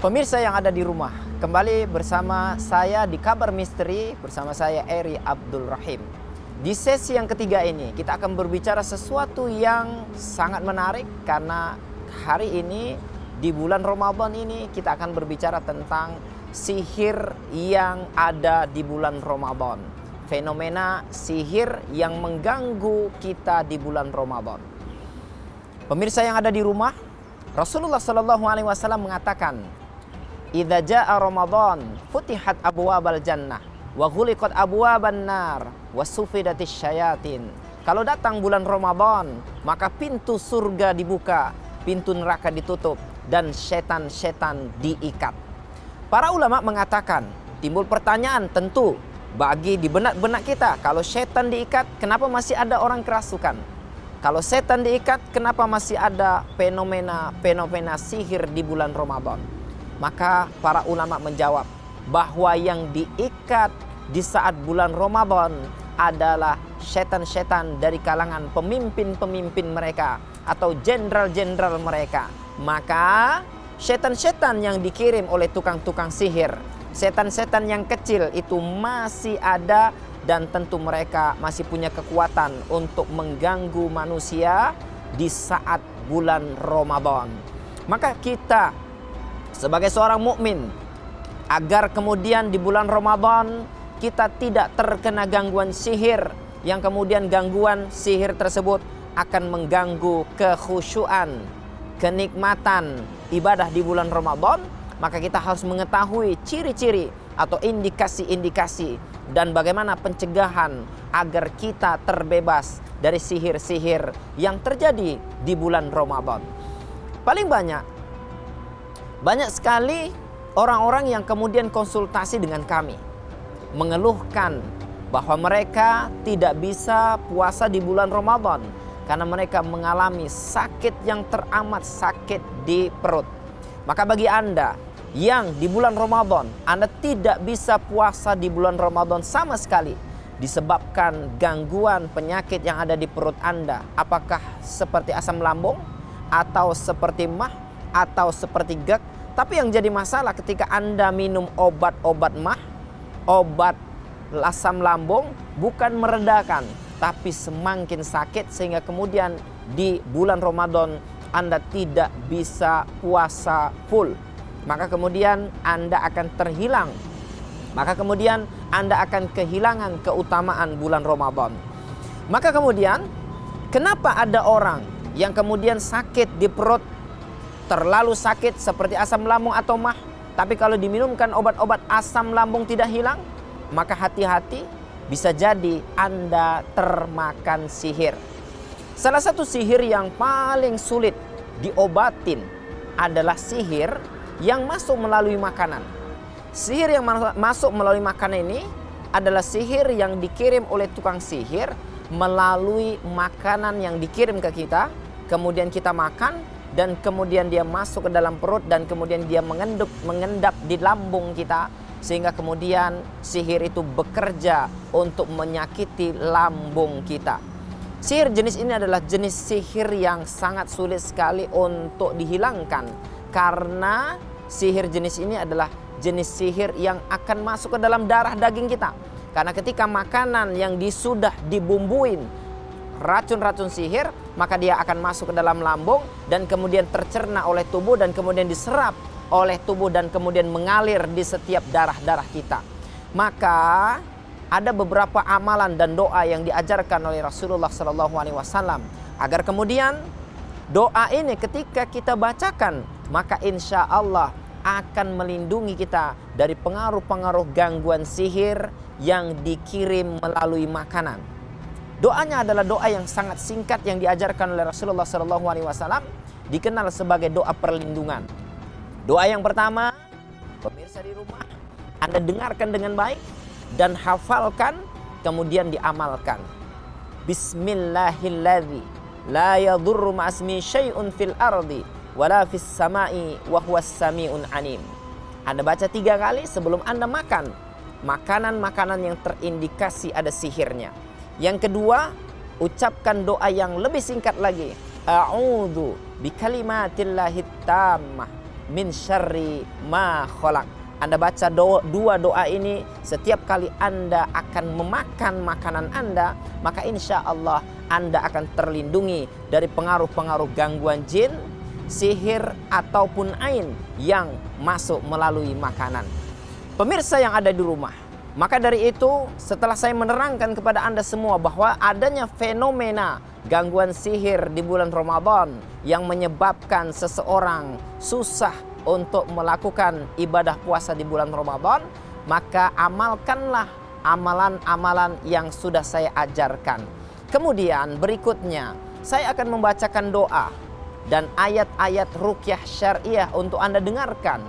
Pemirsa yang ada di rumah, kembali bersama saya di Kabar Misteri bersama saya Eri Abdul Rahim. Di sesi yang ketiga ini kita akan berbicara sesuatu yang sangat menarik karena hari ini di bulan Ramadan ini kita akan berbicara tentang sihir yang ada di bulan Ramadan. Fenomena sihir yang mengganggu kita di bulan Ramadan. Pemirsa yang ada di rumah, Rasulullah SAW mengatakan, "Idza jaa Ramadan, futihat abwabal jannah, wa ghuliqat abwaban nar, wa sufidatis syayatin." Kalau datang bulan Ramadan, maka pintu surga dibuka, pintu neraka ditutup, dan setan-setan diikat. Para ulama mengatakan, timbul pertanyaan tentu bagi di benak-benak kita, kalau setan diikat, kenapa masih ada orang kerasukan? Kalau setan diikat, kenapa masih ada fenomena sihir di bulan Ramadan? Maka para ulama menjawab bahwa yang diikat di saat bulan Ramadan adalah setan-setan dari kalangan pemimpin-pemimpin mereka atau jenderal-jenderal mereka. Maka setan-setan yang dikirim oleh tukang-tukang sihir, setan-setan yang kecil itu masih ada dan tentu mereka masih punya kekuatan untuk mengganggu manusia di saat bulan Ramadan. Maka kita sebagai seorang mukmin, agar kemudian di bulan Ramadan kita tidak terkena gangguan sihir, yang kemudian gangguan sihir tersebut akan mengganggu kekhusyuan, kenikmatan ibadah di bulan Ramadan, maka kita harus mengetahui ciri-ciri atau indikasi-indikasi dan bagaimana pencegahan agar kita terbebas dari sihir-sihir yang terjadi di bulan Ramadan. Paling banyak sekali orang-orang yang kemudian konsultasi dengan kami mengeluhkan bahwa mereka tidak bisa puasa di bulan Ramadan karena mereka mengalami sakit yang teramat sakit di perut. Maka bagi Anda yang di bulan Ramadan Anda tidak bisa puasa di bulan Ramadan sama sekali disebabkan gangguan penyakit yang ada di perut Anda, apakah seperti asam lambung atau seperti mah atau seperti gerd. Tapi yang jadi masalah ketika Anda minum obat-obat mah, obat asam lambung, bukan meredakan tapi semakin sakit, sehingga kemudian di bulan Ramadan Anda tidak bisa puasa full. Maka kemudian Anda akan terhilang. Maka kemudian Anda akan kehilangan keutamaan bulan Ramadan. Maka kemudian kenapa ada orang yang kemudian sakit di perut, terlalu sakit seperti asam lambung atau mah, tapi kalau diminumkan obat-obat asam lambung tidak hilang? Maka hati-hati, bisa jadi Anda termakan sihir. Salah satu sihir yang paling sulit diobatin adalah sihir yang masuk melalui makanan. Sihir yang masuk melalui makanan ini adalah sihir yang dikirim oleh tukang sihir melalui makanan yang dikirim ke kita, kemudian kita makan, dan kemudian dia masuk ke dalam perut dan kemudian dia mengendap di lambung kita, sehingga kemudian sihir itu bekerja untuk menyakiti lambung kita. Sihir jenis ini adalah jenis sihir yang sangat sulit sekali untuk dihilangkan, karena sihir jenis ini adalah jenis sihir yang akan masuk ke dalam darah daging kita. Karena ketika makanan yang sudah dibumbuin racun-racun sihir, maka dia akan masuk ke dalam lambung dan kemudian tercerna oleh tubuh dan kemudian diserap oleh tubuh dan kemudian mengalir di setiap darah-darah kita. Maka ada beberapa amalan dan doa yang diajarkan oleh Rasulullah SAW agar kemudian doa ini ketika kita bacakan, maka insya Allah akan melindungi kita dari pengaruh-pengaruh gangguan sihir yang dikirim melalui makanan. Doanya adalah doa yang sangat singkat yang diajarkan oleh Rasulullah SAW, dikenal sebagai doa perlindungan. Doa yang pertama, pemirsa di rumah, Anda dengarkan dengan baik dan hafalkan, kemudian diamalkan. Bismillahilladzi la yadurru ma'asmi syai'un fil ardi wala fis sama'i wa huwas sami'un alim. Anda baca 3 kali sebelum Anda makan makanan-makanan yang terindikasi ada sihirnya. Yang kedua, ucapkan doa yang lebih singkat lagi. A'udzu bikalimatillahi tammah min syarri ma khalaq. Anda baca dua doa ini setiap kali Anda akan memakan makanan Anda, maka insya Allah Anda akan terlindungi dari pengaruh-pengaruh gangguan jin, sihir ataupun ain yang masuk melalui makanan. Pemirsa yang ada di rumah, maka dari itu setelah saya menerangkan kepada Anda semua bahwa adanya fenomena gangguan sihir di bulan Ramadan yang menyebabkan seseorang susah untuk melakukan ibadah puasa di bulan Ramadan, maka amalkanlah amalan-amalan yang sudah saya ajarkan. Kemudian berikutnya saya akan membacakan doa dan ayat-ayat ruqyah syariah untuk Anda dengarkan.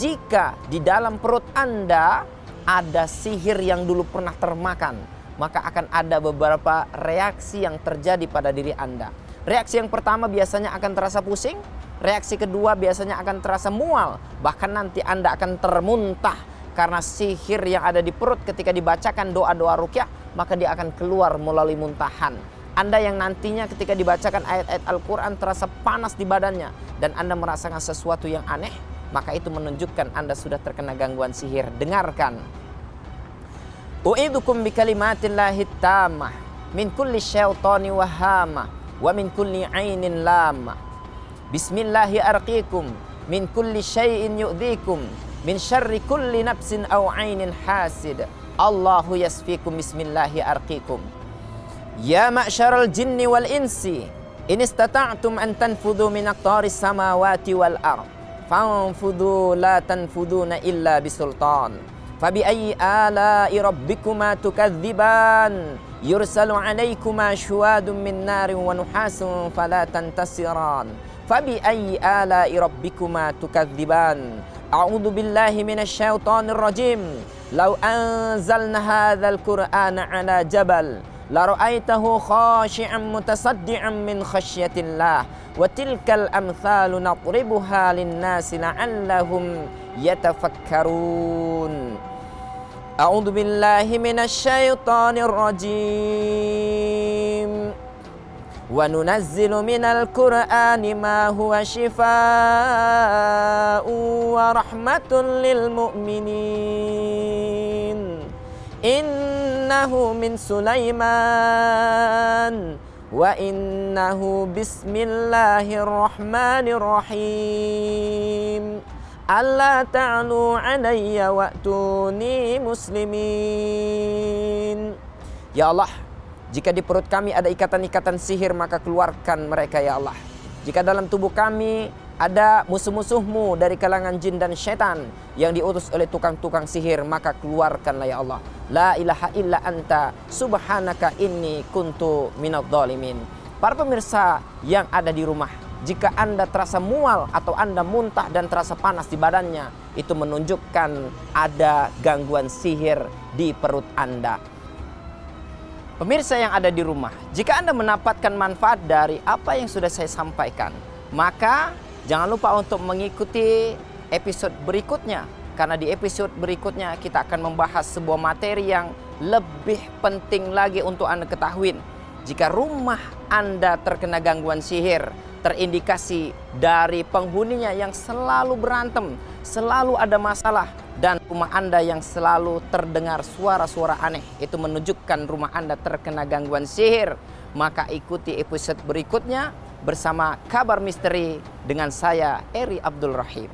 Jika di dalam perut Anda ada sihir yang dulu pernah termakan, maka akan ada beberapa reaksi yang terjadi pada diri Anda. Reaksi yang pertama biasanya akan terasa pusing. Reaksi kedua biasanya akan terasa mual. Bahkan nanti Anda akan termuntah karena sihir yang ada di perut ketika dibacakan doa-doa ruqyah, maka dia akan keluar melalui muntahan. Anda yang nantinya ketika dibacakan ayat-ayat Al-Quran terasa panas di badannya dan Anda merasakan sesuatu yang aneh, maka itu menunjukkan Anda sudah terkena gangguan sihir. Dengarkan. U'idzukum bikalimatillahi tammah min kulli syaitani wahama wa min kulli ainin lama. Bismillahi arqikum min kulli syai'in yu'dhikum min syarri kulli nafsin aw ainin hasid. Allahu yasfikum bismillahi arqikum. Ya ma'syaral jinni wal insi in istata'tum an tanfudhu min aqtaris samawati wal ard fanfudhu la tanfuduna illa bisultan. Fabi ayyi ala'i rabbikuma tukadziban yursalu 'alaikuma syuwadun min narin wa nuhasun fala tantasiran. Fabi ayyi ala'i rabbikuma tukadziban. A'udzu billahi minasy syaithanir rajim. Law anzalna hadzal qur'ana 'ala jabal la ra'aitahu khashi'an mutasaddian min khasyatillah wa tilkal amthalu nadribuha lin-nasi la'allahum yatafakkarun. A'udzu billahi minasy syaithanir rajim. Wa nunazzilu minal qur'ani ma huwa shifaa'un wa rahmatun lil mu'minin. Innahu min Sulaiman wa innahu bismillahirrahmanirrahim. Alla ta'lu 'alayya wa'tuni muslimin. Ya Allah, jika di perut kami ada ikatan-ikatan sihir, maka keluarkan mereka ya Allah. Jika dalam tubuh kami ada musuh-musuhmu dari kalangan jin dan syaitan yang diutus oleh tukang-tukang sihir, maka keluarkanlah ya Allah. La ilaha illa anta subhanaka inni kuntu minadh dhalimin. Para pemirsa yang ada di rumah, jika Anda terasa mual atau Anda muntah dan terasa panas di badannya, itu menunjukkan ada gangguan sihir di perut Anda. Pemirsa yang ada di rumah, jika Anda mendapatkan manfaat dari apa yang sudah saya sampaikan, maka jangan lupa untuk mengikuti episode berikutnya. Karena di episode berikutnya kita akan membahas sebuah materi yang lebih penting lagi untuk Anda ketahui. Jika rumah Anda terkena gangguan sihir, terindikasi dari penghuninya yang selalu berantem, selalu ada masalah, dan rumah Anda yang selalu terdengar suara-suara aneh, itu menunjukkan rumah Anda terkena gangguan sihir. Maka ikuti episode berikutnya bersama Kabar Misteri dengan saya, Eri Abdul Rahim.